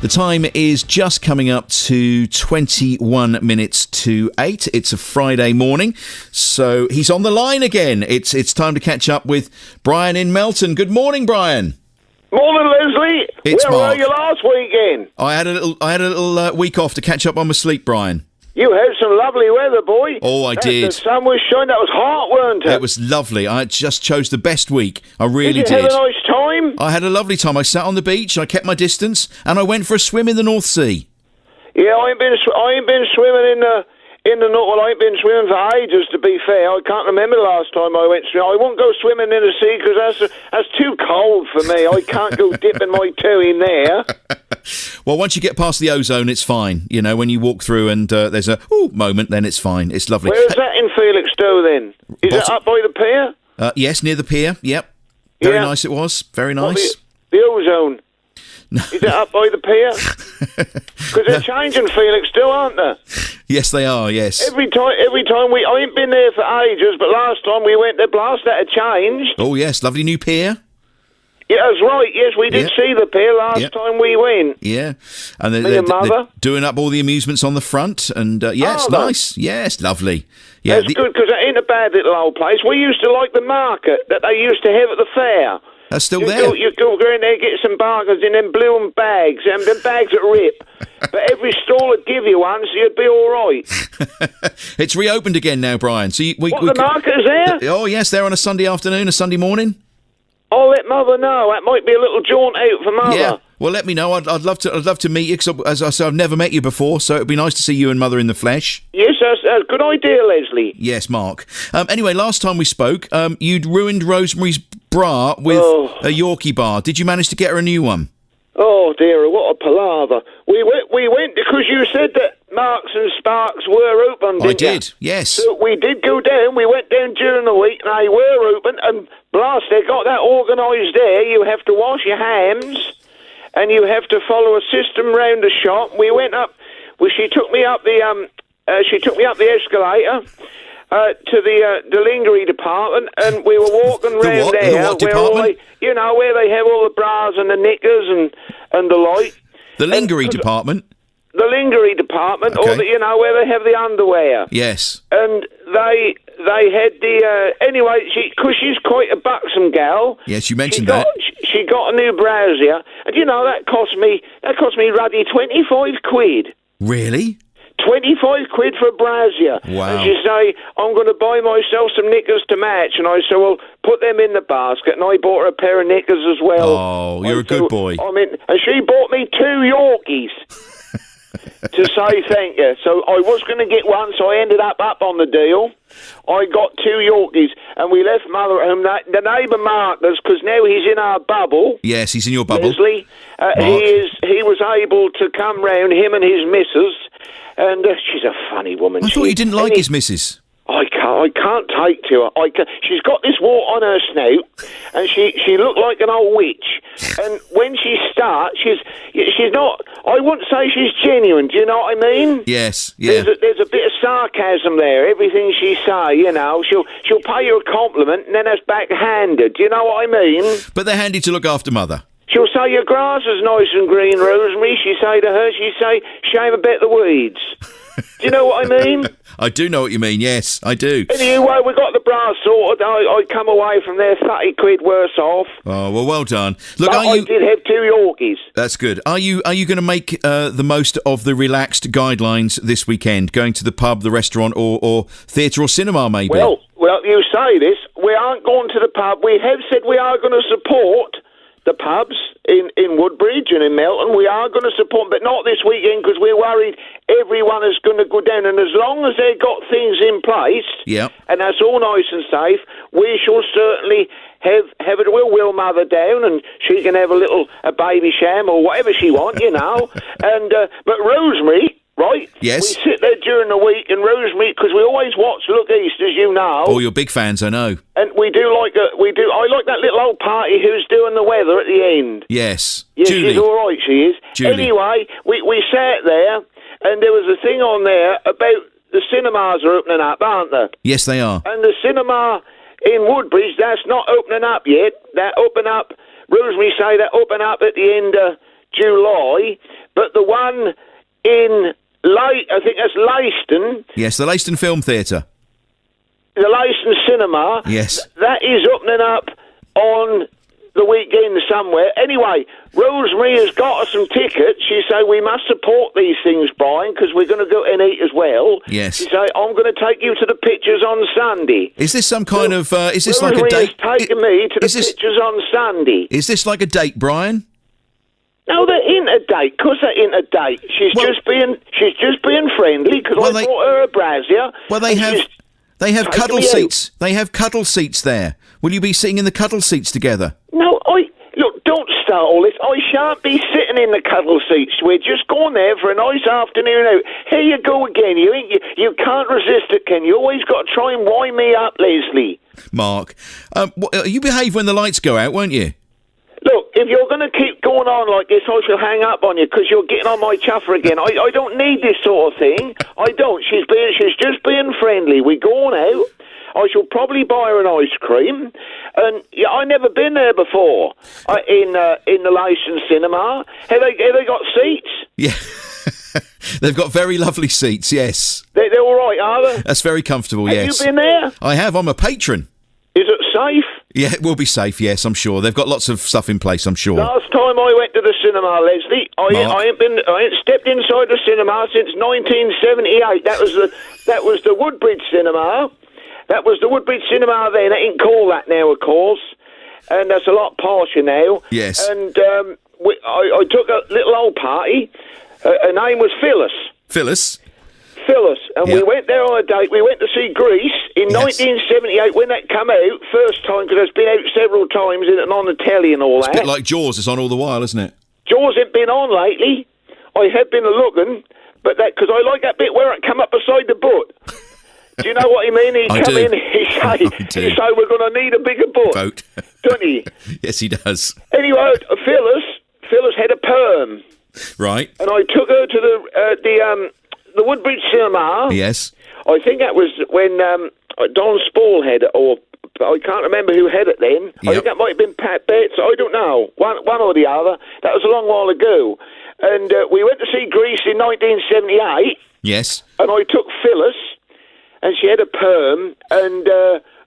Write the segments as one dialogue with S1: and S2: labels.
S1: The time is just coming up to 21 minutes to 8. It's a Friday morning, so he's on the line again. It's time to catch up with Brian in Melton. Good morning, Brian.
S2: Morning, Leslie.
S1: It's
S2: Where
S1: Mark.
S2: were you last weekend?
S1: I had a little week off to catch up on my sleep, Brian.
S2: You had some lovely weather, boy.
S1: Oh, I did.
S2: The sun was shining. That was hot, weren't it?
S1: It was lovely. I just chose the best week. I really
S2: Did you have a nice time?
S1: I had a lovely time. I sat on the beach, I kept my distance, and I went for a swim in the North Sea.
S2: Yeah, I ain't been swimming in the North. Well, I ain't been swimming for ages, to be fair. I can't remember the last time I went swimming. I won't go swimming in the sea because that's too cold for me. I can't go dipping my toe in there.
S1: Well, once you get past the ozone, it's fine. You know, when you walk through and there's a moment, then it's fine. It's lovely.
S2: Where is that in Felixstowe, then? Is it up by the pier?
S1: Yes, near the pier. Yep. Very nice it was. Very nice.
S2: The ozone. Is it up by the pier? Because they're changing Felixstowe, aren't they?
S1: Yes, they are, yes.
S2: Every time I ain't been there for ages, but last time we went there, blast, that had changed.
S1: Oh, yes, lovely new pier.
S2: Yeah, that's right. Yes, we did see the pier last time we went.
S1: Yeah. And
S2: they're
S1: doing up all the amusements on the front. And, it's nice. Yes, lovely. Yeah,
S2: that's good, because it ain't a bad little old place. We used to like the market that they used to have at the fair.
S1: That's still there.
S2: You go in there, get some burgers in them blue bags, and them bags that rip. But every stall would give you one, so you'd be all right.
S1: It's reopened again now, Brian. So
S2: the market is there?
S1: Oh, yes, they're on a Sunday afternoon, a Sunday morning.
S2: I'll let Mother know. That might be a little jaunt out for Mother.
S1: Yeah. Well, let me know. I'd love to meet you, because as I said, I've never met you before, so it'd be nice to see you and Mother in the flesh.
S2: Yes, that's a good idea, Leslie.
S1: Yes, Mark. Anyway, last time we spoke, you'd ruined Rosemary's bra with a Yorkie bar. Did you manage to get her a new one?
S2: Oh, dear, what a palaver. We went because you said that Marks and Sparks were open, didn't you?
S1: I did, yes.
S2: So we did go down. We went down during the week, and they were open, and blast, they got that organised there. You have to wash your hands, and you have to follow a system round the shop. We went up. Well, she took me up the escalator to the lingerie department, and we were walking round there.
S1: The what department?
S2: Where they have all the bras and the knickers and the like.
S1: The lingerie department.
S2: The lingerie department,
S1: okay.
S2: Or where they have the underwear.
S1: Yes.
S2: And they had the anyway. Because she's quite a buxom gal.
S1: Yes, you mentioned that.
S2: She got a new brassiere, and that cost me ruddy £25.
S1: Really?
S2: 25 quid for a brassiere.
S1: Wow.
S2: And she say, I'm going to buy myself some knickers to match. And I said, well, put them in the basket. And I bought her a pair of knickers as well.
S1: Oh, you're a good boy.
S2: And she bought me 2 Yorkies to say thank you. So I was going to get one, so I ended up on the deal. I got 2 Yorkies, and we left Mother at home. The neighbour Marcus, because now he's in our bubble.
S1: Yes, he's in your bubble.
S2: Leslie, he was able to come round, him and his missus, and she's a funny woman.
S1: I thought you didn't like his missus.
S2: I can't take to her. She's got this wart on her snout, and she looked like an old witch. And when she starts, she's not. I wouldn't say she's genuine. Do you know what I mean?
S1: Yes. Yeah.
S2: There's a bit of sarcasm there. Everything she say, she'll pay you a compliment, and then that's backhanded. Do you know what I mean?
S1: But they're handy to look after Mother.
S2: She'll say your grass is nice and green, Rosemary. She say to her, shame about the weeds. Do you know what I mean?
S1: I do know what you mean, yes, I do.
S2: Anyway, we got the brass sorted. I come away from there 30 quid worse off.
S1: Oh, well done. Look,
S2: but I did have 2 Yorkies.
S1: That's good. Are you going to make the most of the relaxed guidelines this weekend? Going to the pub, the restaurant, or theatre or cinema, maybe?
S2: Well, you say this. We aren't going to the pub. We have said we are going to support the pubs in Woodbridge and in Melton. We are going to support, but not this weekend, because we're worried everyone is going to go down. And as long as they've got things in place, and that's all nice and safe, we shall certainly have it. We'll wheel Mother down, and she can have a baby sham or whatever she wants, And but Rosemary, right?
S1: Yes.
S2: We sit there during the week, and Rosemary, because we always watch Look East, as you know.
S1: Oh, you're big fans, I know.
S2: And I like that little old party who's doing the weather at the end.
S1: Yes.
S2: Yes,
S1: Julie.
S2: she's all right, she is.
S1: Julie.
S2: Anyway, we sat there, and there was a thing on there about the cinemas are opening up, aren't they?
S1: Yes, they are.
S2: And the cinema in Woodbridge, that's not opening up yet. That open up, Rosemary say that open up at the end of July, but the one in I think that's Leiston.
S1: Yes, the Leiston Film Theatre.
S2: The Leiston Cinema.
S1: Yes.
S2: That is opening up on the weekend somewhere. Anyway, Rosemary has got us some tickets. She said we must support these things, Brian, because we're going to go and eat as well.
S1: Yes.
S2: She said I'm going to take you to the pictures on Sunday.
S1: Is this some kind of? Is this
S2: Rosemary
S1: like a date?
S2: has taken me to the pictures on Sunday.
S1: Is this like a date, Brian?
S2: No, they're in a date. Cause they're in a date. She's just being friendly because I brought her a brassiere.
S1: Well, they have cuddle seats. They have cuddle seats there. Will you be sitting in the cuddle seats together?
S2: No, look. Don't start all this. I shan't be sitting in the cuddle seats. We're just going there for a nice afternoon out. Here you go again. You can't resist it, Ken. You always got to try and wind me up, Leslie.
S1: Mark, you behave when the lights go out, won't you?
S2: Look, if you're going to keep going on like this, I shall hang up on you because you're getting on my chuffer again. I don't need this sort of thing. I don't. She's just being friendly. We're going out. I shall probably buy her an ice cream. And yeah, I've never been there before in the Leiston Cinema. Have they got seats?
S1: Yeah. They've got very lovely seats, yes.
S2: They're all right, are they?
S1: That's very comfortable, yes.
S2: Have you been there?
S1: I have. I'm a patron.
S2: Is it safe?
S1: Yeah, it will be safe, yes, I'm sure. They've got lots of stuff in place, I'm sure.
S2: Last time I went to the cinema, Leslie, I ain't stepped inside the cinema since 1978. That was the Woodbridge Cinema. That was the Woodbridge Cinema then. They ain't call that now, of course. And that's a lot posher now.
S1: Yes.
S2: And I took a little old party. Her name was Phyllis.
S1: Phyllis?
S2: Phyllis. And
S1: Yeah.
S2: we went there on a date. We went to see Grease in 1978 when that came out. First time, because it's been out several times and on the telly and all that.
S1: It's a bit like Jaws. It's on all the while, isn't it?
S2: Jaws ain't been on lately. I have been looking, but that because I like that bit where it come up beside the butt. Do you know what he mean? He come in, he say we're going to need a bigger boat, don't he?
S1: Yes, he does.
S2: Anyway, Phyllis had a perm,
S1: right?
S2: And I took her to the Woodbridge Cinema.
S1: Yes,
S2: I think that was when Don Spall had it, or I can't remember who had it then. Yep. I think that might have been Pat Betts. I don't know, one or the other. That was a long while ago, and we went to see Grease in 1978.
S1: Yes,
S2: and I took Phyllis. And she had a perm, and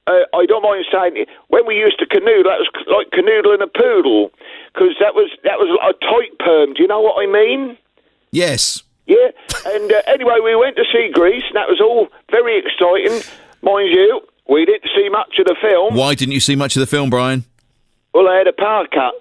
S2: I don't mind saying it. When we used to canoe, that was like canoodling a poodle, because that was a tight perm. Do you know what I mean?
S1: Yes.
S2: Yeah. And anyway, we went to see Grease, and that was all very exciting, mind you. We didn't see much of the film.
S1: Why didn't you see much of the film, Brian?
S2: Well, I had a power cut.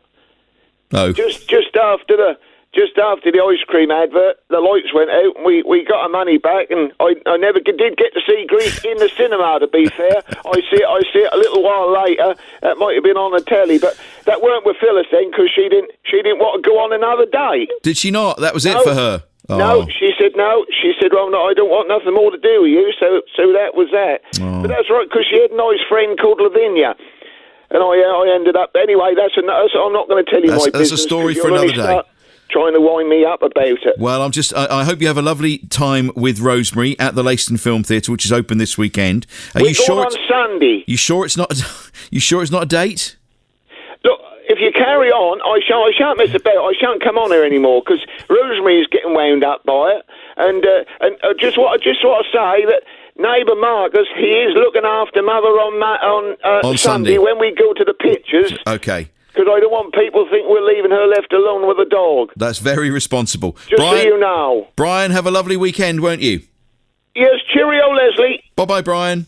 S1: Oh.
S2: Just after the ice cream advert, the lights went out and we got our money back, and I never did get to see Grease in the cinema, to be fair. I see it a little while later. That might have been on the telly, but that weren't with Phyllis then, because she didn't want to go on another date.
S1: Did she not? That was it for her? Oh.
S2: No, she said no. She said, well, no, I don't want nothing more to do with you, so that was that.
S1: Oh.
S2: But that's right, because she had a nice friend called Lavinia. And I ended up... Anyway, I'm not going to tell you my business.
S1: That's a story for another day.
S2: Trying to wind me up about it.
S1: Well, I hope you have a lovely time with Rosemary at the Leiston Film Theatre, which is open this weekend.
S2: We're going on Sunday.
S1: You sure it's not? You sure it's not a date?
S2: Look, if you carry on, I shan't mess about. I shan't come on here anymore because Rosemary's getting wound up by it. And I just want to say that neighbour Marcus, he is looking after Mother on Sunday when we go to the pictures.
S1: Okay.
S2: Because I don't want people to think we're leaving her left alone with a dog.
S1: That's very responsible.
S2: Just so you know.
S1: Brian, have a lovely weekend, won't you?
S2: Yes, cheerio, Leslie.
S1: Bye-bye, Brian.